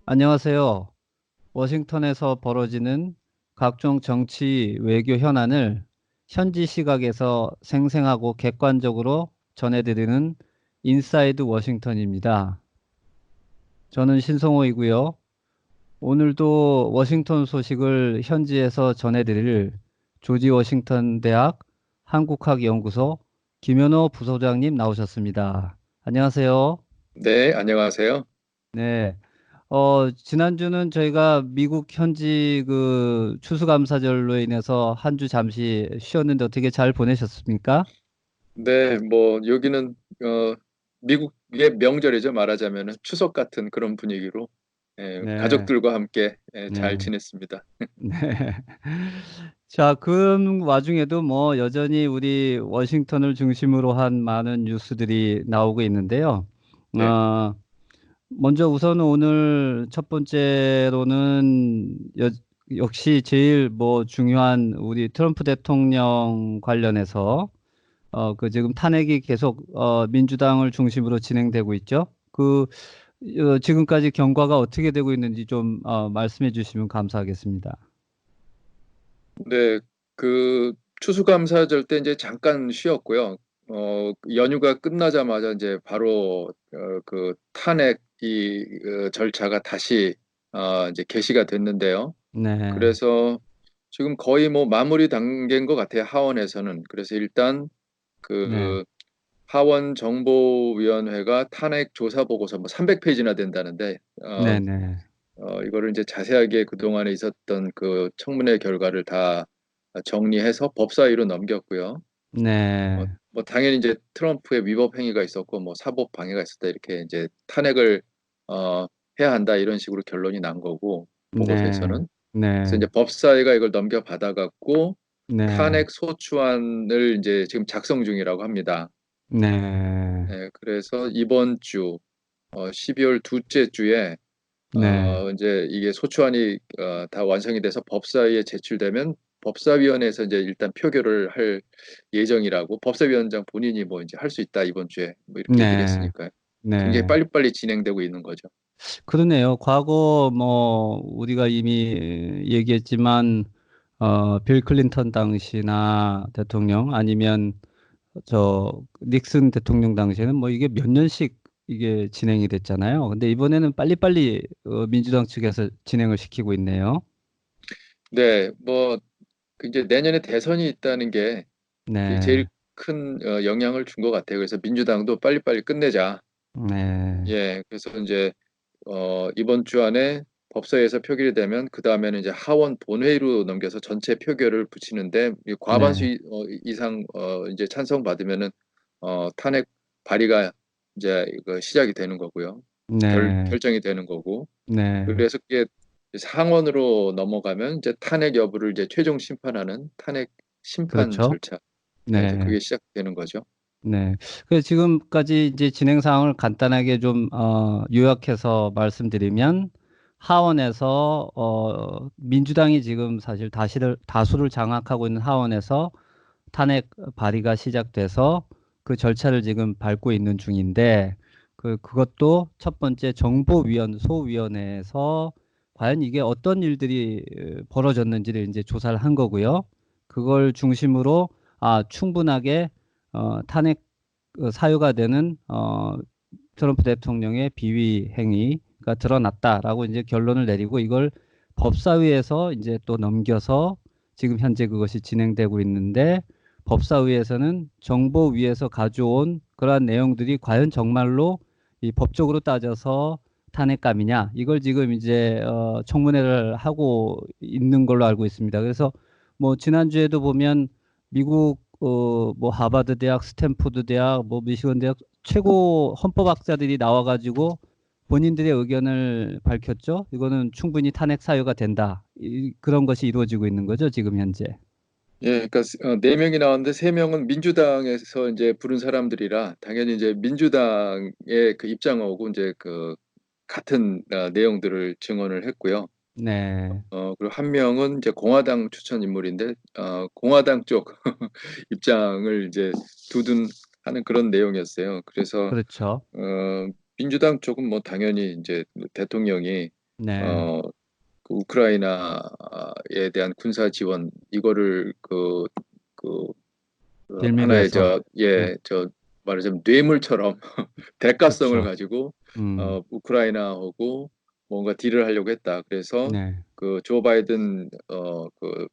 안녕하세요. 워싱턴에서 벌어지는 각종 정치 외교 현안을 현지 시각에서 생생하고 객관적으로 전해드리는 인사이드 워싱턴입니다. 저는 신성호이고요. 오늘도 워싱턴 소식을 현지에서 전해드릴 조지 워싱턴 대학 한국학연구소 김현호 부소장님 나오셨습니다. 안녕하세요. 네, 안녕하세요. 네. 지난주는 저희가 미국 현지 그 추수감사절로 인해서 한 주 잠시 쉬었는데 어떻게 잘 보내셨습니까? 네, 여기는 미국의 명절이죠. 말하자면은 추석 같은 그런 분위기로 네, 가족들과 함께 잘 네, 지냈습니다. 네. 자, 그 와중에도 뭐 여전히 우리 워싱턴을 중심으로 한 많은 뉴스들이 나오고 있는데요. 네, 어, 먼저 우선 오늘 첫 번째로는 역시 제일 뭐 중요한 우리 트럼프 대통령 관련해서 그 지금 탄핵이 계속 민주당을 중심으로 진행되고 있죠. 지금까지 경과가 어떻게 되고 있는지 좀 말씀해 주시면 감사하겠습니다. 네, 그 추수감사절 때 이제 잠깐 쉬었고요. 연휴가 끝나자마자 이제 바로 그 탄핵 이 절차가 다시 이제 개시가 됐는데요. 네, 그래서 지금 거의 뭐 마무리 단계인 것 같아요. 하원에서는. 그래서 일단 네, 그 하원 정보위원회가 탄핵 조사 보고서 뭐 300페이지나 된다는데 네, 네, 이거를 이제 자세하게 그동안에 있었던 그 청문회 결과를 다 정리해서 법사위로 넘겼고요. 네, 뭐 당연히 이제 트럼프의 위법 행위가 있었고 뭐 사법 방해가 있었다 이렇게 이제 탄핵을 어, 해야 한다 이런 식으로 결론이 난 거고 네, 보고서에서는 그래서 네, 이제 법사위가 이걸 넘겨받아갖고 네, 탄핵 소추안을 이제 지금 작성 중이라고 합니다. 네, 그래서 이번 주 12월 둘째 주에 네, 이제 이게 소추안이 다 완성이 돼서 법사위에 제출되면 법사위원회에서 이제 일단 표결을 할 예정이라고 법사위원장 본인이 뭐 이제 할 수 있다 이번 주에 뭐 이렇게 얘기를 네, 했으니까요. 굉장히 네. 빨리빨리 진행되고 있는 거죠. 그러네요. 과거 뭐 우리가 이미 얘기했지만 빌 클린턴 당시나 대통령 아니면 저 닉슨 대통령 당시에는 뭐 이게 몇 년씩 이게 진행이 됐잖아요. 근데 이번에는 빨리빨리 민주당 측에서 진행을 시키고 있네요. 네, 그 이제 내년에 대선이 있다는 게 그게 제일 네, 큰 영향을 준 것 같아요. 그래서 민주당도 빨리빨리 끝내자. 네, 예, 그래서 이제 이번 주 안에 법사위에서 표결이 되면 그 다음에는 이제 하원 본회의로 넘겨서 전체 표결을 붙이는데 이 과반수 네, 이상 이제 찬성 받으면은 탄핵 발의가 이제 이거 시작이 되는 거고요. 네, 결정이 되는 거고. 네. 그래서 그게 상원으로 넘어가면 이제 탄핵 여부를 이제 최종 심판하는 탄핵 심판 그렇죠. 절차. 네, 이제 네. 그게 시작되는 거죠. 네. 그래서 지금까지 이제 진행 상황을 간단하게 좀, 요약해서 말씀드리면, 하원에서, 민주당이 지금 사실 다수를 장악하고 있는 하원에서 탄핵 발의가 시작돼서 그 절차를 지금 밟고 있는 중인데, 그것도 첫 번째 소위원회에서 과연 이게 어떤 일들이 벌어졌는지를 이제 조사를 한 거고요. 그걸 중심으로, 충분하게 탄핵 사유가 되는 트럼프 대통령의 비위 행위가 드러났다라고 이제 결론을 내리고 이걸 법사위에서 이제 또 넘겨서 지금 현재 그것이 진행되고 있는데 법사위에서는 정보위에서 가져온 그러한 내용들이 과연 정말로 이 법적으로 따져서 탄핵감이냐 이걸 지금 이제 청문회를 하고 있는 걸로 알고 있습니다. 그래서 뭐 지난주에도 보면 미국 뭐 하버드 대학, 스탠포드 대학, 뭐 미시건 대학 최고 헌법학자들이 나와가지고 본인들의 의견을 밝혔죠. 이거는 충분히 탄핵 사유가 된다. 그런 것이 이루어지고 있는 거죠, 지금 현재. 예, 그러니까 네 명이 나왔는데 세 명은 민주당에서 이제 부른 사람들이라 당연히 이제 민주당의 그 입장하고 이제 그 같은 내용들을 증언을 했고요. 네, 그리고 한 명은 이제 공화당 추천 인물인데 공화당 쪽 입장을 이제 두둔하는 그런 내용이었어요. 그래서 그렇죠. 민주당 쪽은 뭐 당연히 이제 대통령이 네. 어, 그 우크라이나에 대한 군사 지원 이거를 그 하나의 빌미로해서. 네. 저 말하자면 뇌물처럼 대가성을 그렇죠. 가지고 음. 우크라이나하고 뭔가 딜을 하려고 했다. 그래서 네. 그 조 바이든 그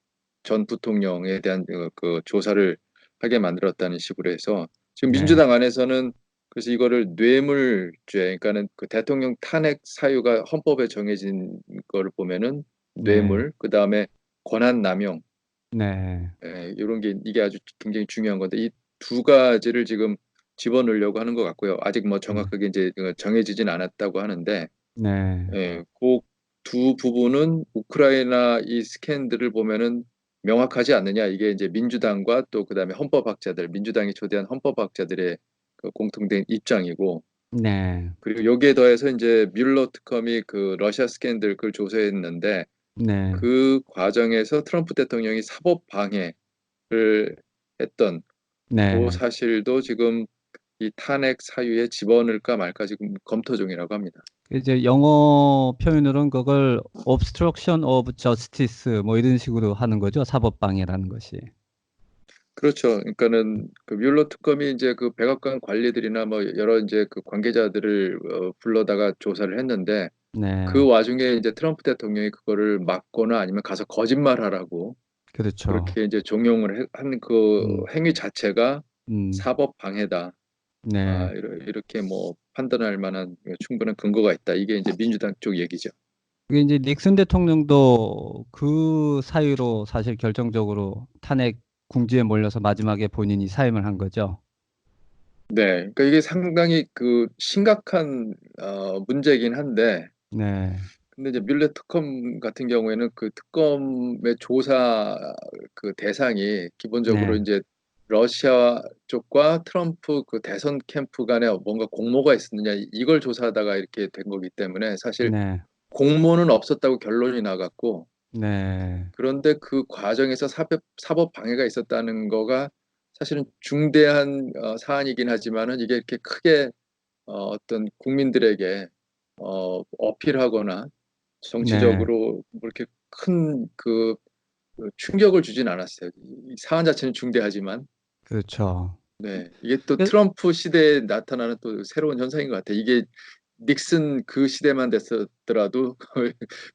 전 부통령에 대한 그 조사를 하게 만들었다는 식으로 해서 지금 네. 민주당 안에서는 그래서 이거를 뇌물죄, 그러니까는 그 대통령 탄핵 사유가 헌법에 정해진 거를 보면은 네. 뇌물, 그 다음에 권한 남용, 네. 이런 게 이게 아주 굉장히 중요한 건데 이 두 가지를 지금 집어넣으려고 하는 것 같고요. 아직 뭐 네. 정확하게 이제 정해지진 않았다고 하는데, 네. 그 두 부분은 우크라이나 이 스캔들을 보면은 명확하지 않느냐. 이게 이제 민주당과 또 그다음에 헌법학자들, 민주당이 초대한 헌법학자들의 그 공통된 입장이고, 네. 그리고 여기에 더해서 이제 뮬러 특검이 그 러시아 스캔들 그걸 조사했는데 네. 그 과정에서 트럼프 대통령이 사법 방해를 했던 그 네. 사실도 지금 이 탄핵 사유에 집어넣을까 말까 지금 검토 중이라고 합니다. 이제 영어 표현으로는 그걸 obstruction of justice 뭐 이런 식으로 하는 거죠. 사법방해라는 것이. 그렇죠. 그러니까는 그 뮬러 특검이 이제 그 백악관 관리들이나 뭐 여러 이제 그 관계자들을 불러다가 조사를 했는데 그 네. 와중에 이제 트럼프 대통령이 그거를 막거나 아니면 가서 거짓말하라고 그렇죠. 그렇게 이제 종용을 한 그 음. 행위 자체가 음. 사법 방해다. 네. 이렇게 뭐 판단할 만한 충분한 근거가 있다. 이게 이제 민주당 쪽 얘기죠. 그게 이제 닉슨 대통령도 그 사유로 사실 결정적으로 탄핵 궁지에 몰려서 마지막에 본인이 사임을 한 거죠. 네, 그러니까 이게 상당히 그 심각한 문제이긴 한데, 네. 근데 이제 뮬레 특검 같은 경우에는 그 특검의 조사 그 대상이 기본적으로 네. 이제 러시아 쪽과 트럼프 그 대선 캠프 간에 뭔가 공모가 있었느냐 이걸 조사하다가 이렇게 된 거기 때문에 사실 네. 공모는 없었다고 결론이 나갔고, 네. 그런데 그 과정에서 사법 방해가 있었다는 거가 사실은 중대한 사안이긴 하지만은 이게 이렇게 크게 어떤 국민들에게 어필하거나 네. 정치적으로 뭐 이렇게 큰 그 충격을 주진 않았어요. 이 사안 자체는 중대하지만, 그렇죠. 네, 이게 또 그 트럼프 시대에 나타나는 또 새로운 현상인 것 같아요. 이게 닉슨 그 시대만 됐었더라도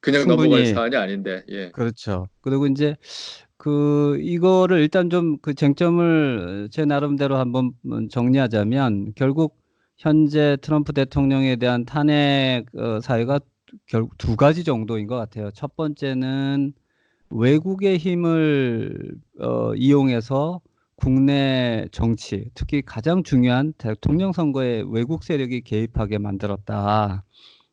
그냥 넘어갈 충분히 사안이 아닌데, 예, 그렇죠. 그리고 이제 그 이거를 일단 좀 그 쟁점을 제 나름대로 한번 정리하자면 결국 현재 트럼프 대통령에 대한 탄핵 사유가 결국 두 가지 정도인 것 같아요. 첫 번째는 외국의 힘을 이용해서 국내 정치, 특히 가장 중요한 대통령 선거에 외국 세력이 개입하게 만들었다.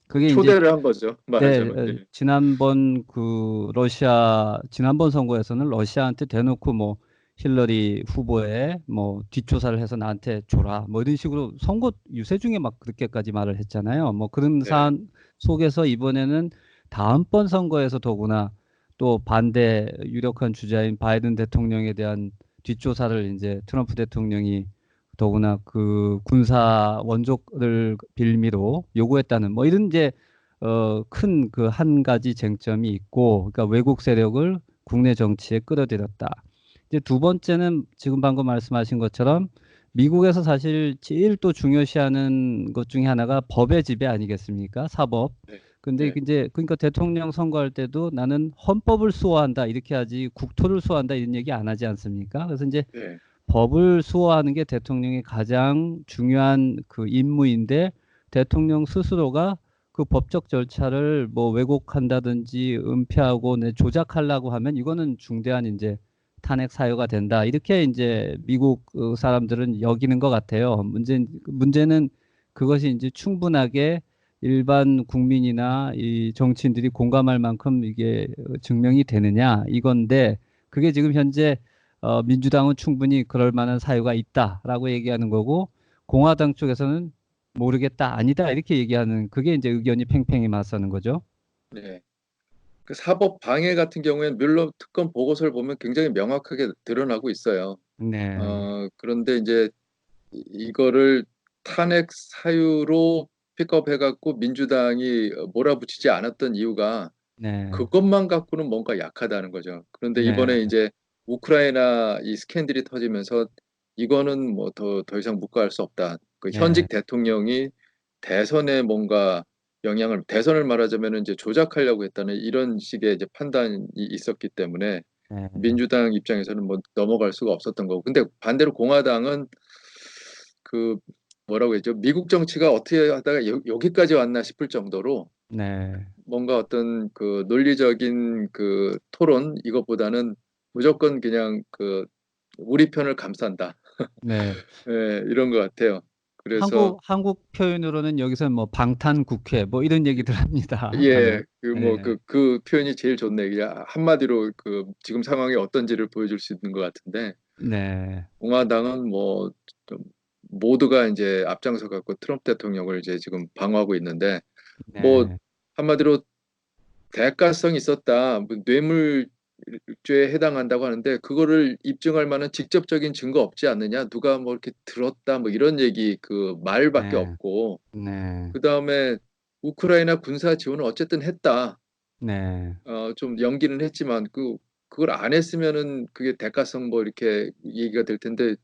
그게 이제 초대를 한 거죠. 네, 말하자면. 예. 지난번 그 러시아 지난번 선거에서는 러시아한테 대놓고 뭐 힐러리 후보에 뭐 뒷조사를 해서 나한테 줘라 뭐 이런 식으로 선거 유세 중에 막 그렇게까지 말을 했잖아요. 뭐 그런 네. 사안 속에서 이번에는 다음번 선거에서 더구나 또 반대 유력한 주자인 바이든 대통령에 대한 뒷조사를 이제 트럼프 대통령이 더구나 그 군사 원조를 빌미로 요구했다는 뭐 이런 이제 큰 그 한 가지 쟁점이 있고, 그러니까 외국 세력을 국내 정치에 끌어들였다. 이제 두 번째는 지금 방금 말씀하신 것처럼 미국에서 사실 제일 또 중요시하는 것 중에 하나가 법의 지배 아니겠습니까? 사법. 네. 근데 네. 이제 그러니까 대통령 선거할 때도 나는 헌법을 수호한다 이렇게 하지 국토를 수호한다 이런 얘기 안 하지 않습니까? 그래서 이제 네. 법을 수호하는 게 대통령의 가장 중요한 그 임무인데 대통령 스스로가 그 법적 절차를 뭐 왜곡한다든지 은폐하고 조작하려고 하면 이거는 중대한 이제 탄핵 사유가 된다. 이렇게 이제 미국 사람들은 여기는 것 같아요. 문제는 그것이 이제 충분하게 일반 국민이나 이 정치인들이 공감할 만큼 이게 증명이 되느냐 이건데 그게 지금 현재 민주당은 충분히 그럴 만한 사유가 있다라고 얘기하는 거고 공화당 쪽에서는 모르겠다, 아니다 이렇게 얘기하는 그게 이제 의견이 팽팽히 맞서는 거죠. 네. 그 사법 방해 같은 경우에는 뮬러 특검 보고서를 보면 굉장히 명확하게 드러나고 있어요. 네, 그런데 이제 이거를 탄핵 사유로 픽업해갖고 민주당이 몰아붙이지 않았던 이유가 네, 그것만 갖고는 뭔가 약하다는 거죠. 그런데 네, 이번에 이제 우크라이나 이 스캔들이 터지면서 이거는 뭐 더 이상 묵과할 수 없다. 그 네, 현직 대통령이 대선에 뭔가 대선을 말하자면 이제 조작하려고 했다는 이런 식의 이제 판단이 있었기 때문에 네, 민주당 입장에서는 뭐 넘어갈 수가 없었던 거고. 근데 반대로 공화당은 그 뭐라고 했죠? 미국 정치가 어떻게 하다가 여기까지 왔나 싶을 정도로 네, 뭔가 어떤 그 논리적인 그 토론 이것보다는 무조건 그냥 그 우리 편을 감싼다. 네. 예, 이런 것 같아요. 그래서 한국 표현으로는 여기서 뭐 방탄국회 뭐 이런 얘기들 합니다. 예, 하면. 그 뭐 네, 그 표현이 제일 좋네. 그냥 한마디로 그 지금 상황이 어떤지를 보여줄 수 있는 것 같은데 네, 공화당은 뭐 좀 모두가 이제 앞장서 갖고 트럼프 대통령을 이제 지금 방어하고 있는데 뭐 네, 한마디로 대가성이 있었다. 뭐 뇌물죄에 해당한다고 하는데 그거를 입증할 만한 직접적인 증거 없지 않느냐? 누가 뭐 이렇게 들었다 뭐 이런 얘기 그 말밖에 네, 없고 네, 그다음에 우크라이나 군사 지원을 어쨌든 했다. 네, 좀 연기는 했지만 그걸 안 했으면은 그게 대가성 뭐 이렇게 얘기가 될 텐데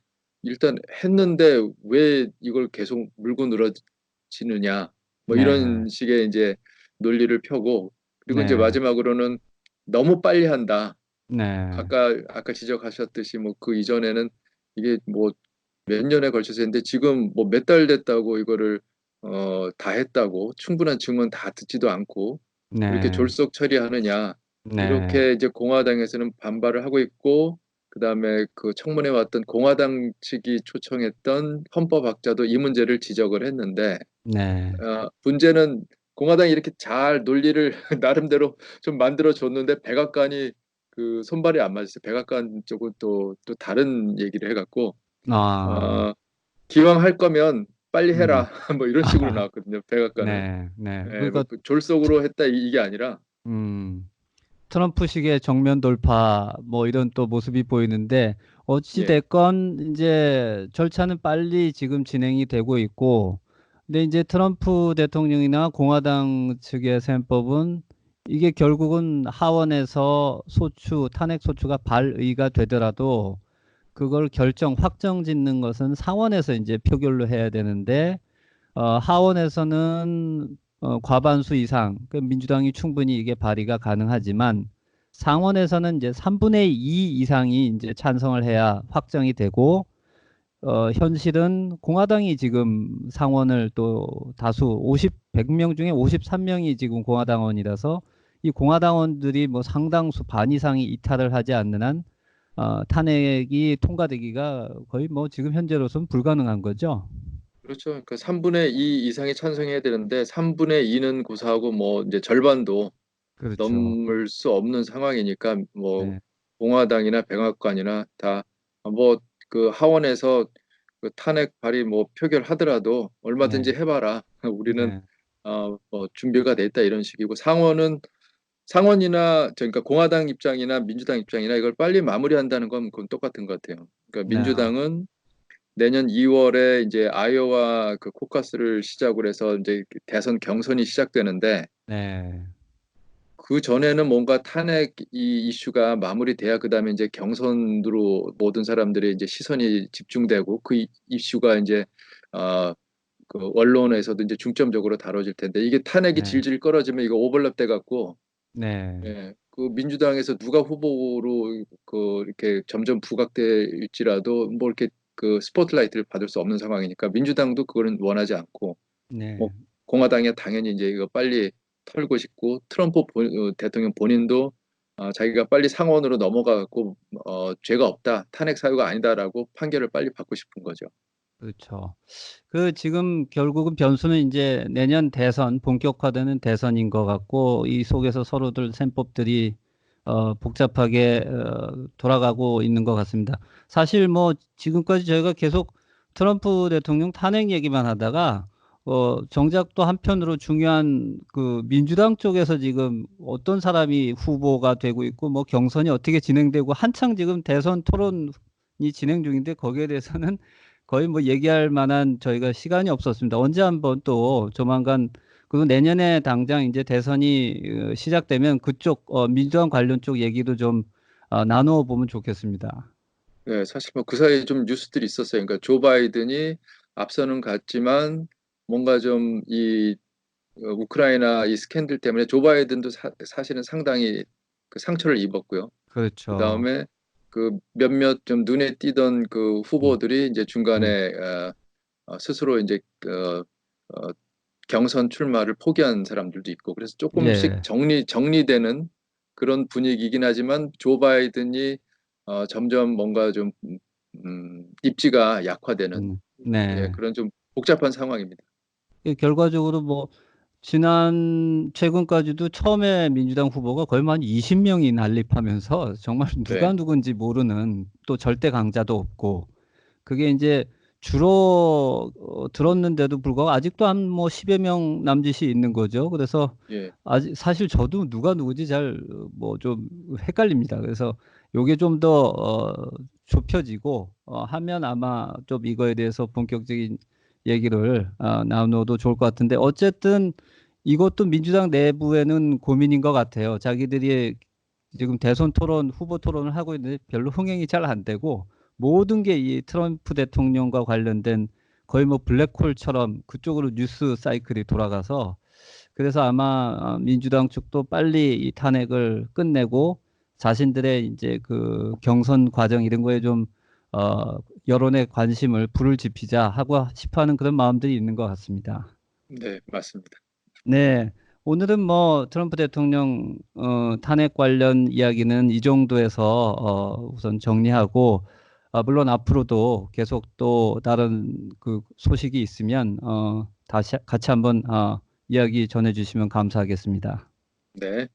일단 했는데 왜 이걸 계속 물고 늘어지느냐 뭐 네, 이런 식의 이제 논리를 펴고 그리고 이제 네, 마지막으로는 너무 빨리 한다. 네, 아까 지적하셨듯이 뭐 그 이전에는 이게 뭐 몇 년에 걸쳐서 했는데 지금 뭐 몇 달 됐다고 이거를 다 했다고 충분한 증언 다 듣지도 않고 이렇게 네, 졸속 처리하느냐 네, 이렇게 이제 공화당에서는 반발을 하고 있고 그다음에 그 청문회 왔던 공화당 측이 초청했던 헌법학자도 이 문제를 지적을 했는데 네, 문제는 공화당이 이렇게 잘 논리를 나름대로 좀 만들어 줬는데 백악관이 그 손발이 안 맞았어요. 백악관 쪽은 또 다른 얘기를 해갖고 아, 어, 기왕 할 거면 빨리 음, 해라 뭐 이런 식으로 나왔거든요. 백악관은. 네, 네. 예, 그러니까, 뭐그 졸속으로 했다 이게 아니라 음, 트럼프식의 정면 돌파 뭐 이런 또 모습이 보이는데 어찌 예, 됐건 이제 절차는 빨리 지금 진행이 되고 있고 근데 이제 트럼프 대통령이나 공화당 측의 셈법은 이게 결국은 하원에서 탄핵 소추가 발의가 되더라도 그걸 확정 짓는 것은 상원에서 이제 표결로 해야 되는데 하원에서는 과반수 이상, 그 민주당이 충분히 이게 발의가 가능하지만 상원에서는 이제 3분의 2 이상이 이제 찬성을 해야 확정이 되고 현실은 공화당이 지금 상원을 또 다수 100명 중에 53명이 지금 공화당원이라서 이 공화당원들이 뭐 상당수 반 이상이 이탈을 하지 않는 한 탄핵이 통과되기가 거의 뭐 지금 현재로서는 불가능한 거죠. 그렇죠. 그러니까 3분의 2 이상이 찬성해야 되는데 3분의 2는 고사하고 뭐 이제 절반도 그렇죠. 넘을 수 없는 상황이니까 뭐 네, 공화당이나 백악관이나 다 뭐 그 하원에서 그 탄핵 발의 뭐 표결하더라도 얼마든지 네, 해봐라. 우리는 네, 뭐 준비가 돼 있다 이런 식이고 상원이나 그러니까 공화당 입장이나 민주당 입장이나 이걸 빨리 마무리한다는 건 그건 똑같은 것 같아요. 그러니까 네, 민주당은 내년 2월에 이제 아이오와 그 코커스를 시작으로 해서 이제 대선 경선이 시작되는데 네, 그 전에는 뭔가 탄핵 이 이슈가 마무리돼야 그다음에 이제 경선으로 모든 사람들의 이제 시선이 집중되고 그 이슈가 이제 어, 그 언론에서도 이제 중점적으로 다뤄질 텐데 이게 탄핵이 네, 질질 끌어지면 이거 오버랩 돼 갖고 네, 예, 그 민주당에서 누가 후보로 그 이렇게 점점 부각될지라도 뭐 이렇게 그 스포트라이트를 받을 수 없는 상황이니까 민주당도 그거는 원하지 않고 뭐 네, 공화당이 당연히 이제 이거 빨리 털고 싶고 대통령 본인도 자기가 빨리 상원으로 넘어가 갖고 죄가 없다 탄핵 사유가 아니다라고 판결을 빨리 받고 싶은 거죠. 그렇죠. 그 지금 결국은 변수는 이제 내년 대선, 본격화되는 대선인 것 같고 이 속에서 서로들 셈법들이 복잡하게 돌아가고 있는 것 같습니다. 사실 뭐 지금까지 저희가 계속 트럼프 대통령 탄핵 얘기만 하다가 정작 또 한편으로 중요한 그 민주당 쪽에서 지금 어떤 사람이 후보가 되고 있고 뭐 경선이 어떻게 진행되고 한창 지금 대선 토론이 진행 중인데 거기에 대해서는 거의 뭐 얘기할 만한 저희가 시간이 없었습니다. 언제 한번 또 조만간 그리고 내년에 당장 이제 대선이 시작되면 그쪽 민주당 관련 쪽 얘기도 좀 나누어 보면 좋겠습니다. 네, 사실 뭐 그 사이에 좀 뉴스들이 있었어요. 그러니까 조 바이든이 앞서는 갔지만 뭔가 좀 이 우크라이나 이 스캔들 때문에 조 바이든도 사실은 상당히 그 상처를 입었고요. 그렇죠. 그다음에 그 몇몇 좀 눈에 띄던 그 음, 후보들이 이제 음. 중간에 스스로 이제 어, 경선 출마를 포기한 사람들도 있고 그래서 조금씩 예. 정리되는 그런 분위기이긴 하지만 조 바이든이 점점 뭔가 좀 입지가 약화되는 예, 네. 그런 좀 복잡한 상황입니다. 결과적으로 뭐 최근까지도 처음에 민주당 후보가 거의 한 20명이 난립하면서 정말 누가 네, 누군지 모르는 또 절대 강자도 없고 그게 이제 주로 들었는데도 불구하고 아직도 한 뭐 10여 명 남짓이 있는 거죠. 그래서 예, 아직 사실 저도 누가 누구지 잘 뭐 좀 헷갈립니다. 그래서 요게 좀 더 좁혀지고 하면 아마 좀 이거에 대해서 본격적인 얘기를 나눠도 좋을 것 같은데 어쨌든 이것도 민주당 내부에는 고민인 것 같아요. 자기들이 지금 대선 토론, 후보 토론을 하고 있는데 별로 흥행이 잘 안 되고 모든 게 이 트럼프 대통령과 관련된 거의 뭐 블랙홀처럼 그쪽으로 뉴스 사이클이 돌아가서 그래서 아마 민주당 쪽도 빨리 이 탄핵을 끝내고 자신들의 이제 그 경선 과정 이런 거에 좀 어, 여론의 관심을 불을 지피자 하고 싶어하는 그런 마음들이 있는 것 같습니다. 네, 맞습니다. 네, 오늘은 뭐 트럼프 대통령 탄핵 관련 이야기는 이 정도에서 우선 정리하고 물론 앞으로도 계속 또 다른 그 소식이 있으면 다시 같이 한번 이야기 전해주시면 감사하겠습니다. 네.